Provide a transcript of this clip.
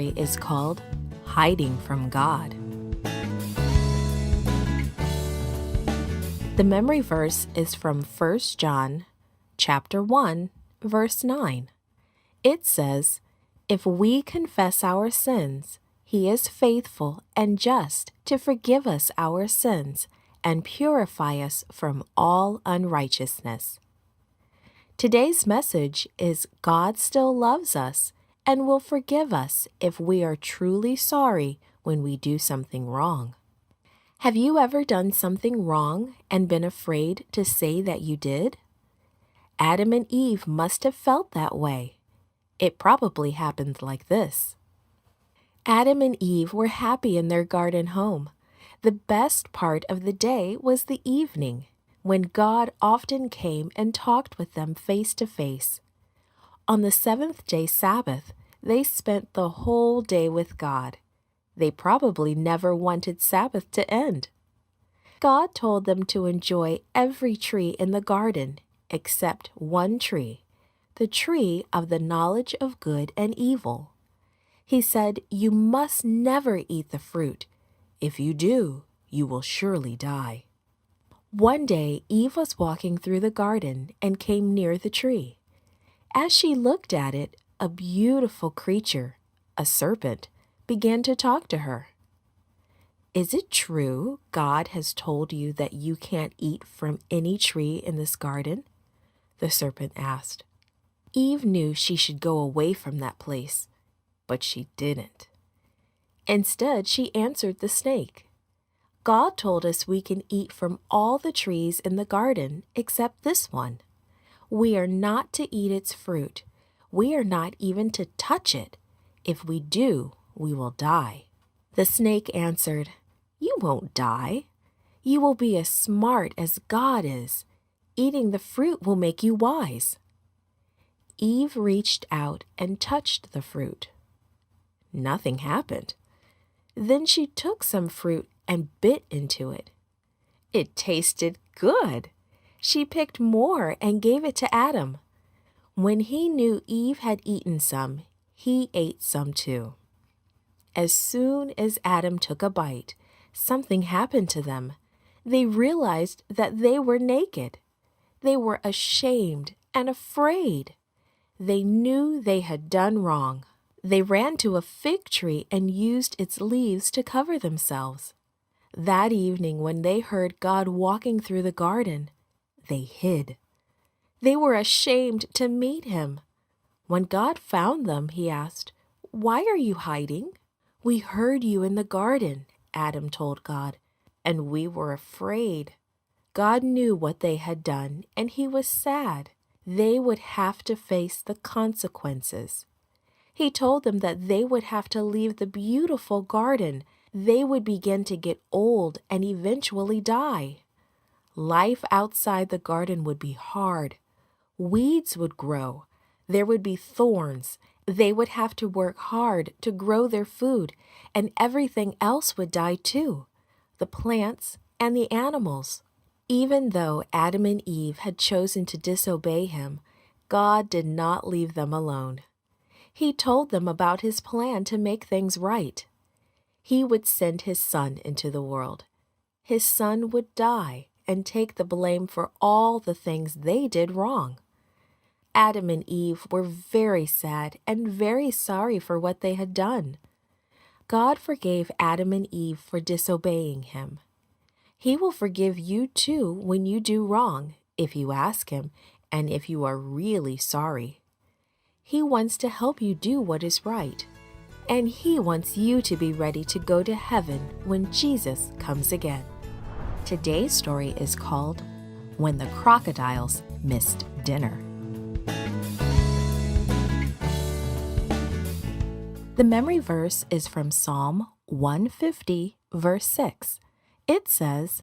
story is called Hiding from God. The memory verse is from 1 John chapter 1, verse 9. It says, "If we confess our sins, He is faithful and just to forgive us our sins and purify us from all unrighteousness." Today's message is God still loves us and will forgive us if we are truly sorry when we do something wrong. Have you ever done something wrong and been afraid to say that you did? Adam and Eve must have felt that way. It probably happened like this. Adam and Eve were happy in their garden home. The best part of the day was the evening, when God often came and talked with them face to face. On the seventh-day Sabbath, they spent the whole day with God. They probably never wanted Sabbath to end. God told them to enjoy every tree in the garden except one tree, the tree of the knowledge of good and evil. He said, "You must never eat the fruit. If you do, you will surely die." One day, Eve was walking through the garden and came near the tree. As she looked at it, a beautiful creature, a serpent, began to talk to her. "Is it true God has told you that you can't eat from any tree in this garden?" the serpent asked. Eve knew she should go away from that place, but she didn't. Instead, she answered the snake. "God told us we can eat from all the trees in the garden except this one. We are not to eat its fruit. We are not even to touch it. If we do, we will die." The snake answered, "You won't die. You will be as smart as God is. Eating the fruit will make you wise." Eve reached out and touched the fruit. Nothing happened. Then she took some fruit and bit into it. It tasted good. She picked more and gave it to Adam. When he knew Eve had eaten some, he ate some too. As soon as Adam took a bite, something happened to them. They realized that they were naked. They were ashamed and afraid. They knew they had done wrong. They ran to a fig tree and used its leaves to cover themselves. That evening, when they heard God walking through the garden, they hid. They were ashamed to meet him. When God found them, he asked, "Why are you hiding?" "We heard you in the garden," Adam told God, "and we were afraid." God knew what they had done, and he was sad. They would have to face the consequences. He told them that they would have to leave the beautiful garden. They would begin to get old and eventually die. Life outside the garden would be hard. Weeds would grow. There would be thorns. They would have to work hard to grow their food, and everything else would die too, the plants and the animals. Even though Adam and Eve had chosen to disobey him, God did not leave them alone. He told them about his plan to make things right. He would send his son into the world. His son would die and take the blame for all the things they did wrong. Adam and Eve were very sad and very sorry for what they had done. God forgave Adam and Eve for disobeying him. He will forgive you too when you do wrong, if you ask him, and if you are really sorry. He wants to help you do what is right, and he wants you to be ready to go to heaven when Jesus comes again. Today's story is called When the Crocodiles Missed Dinner. The memory verse is from Psalm 150, verse 6. It says,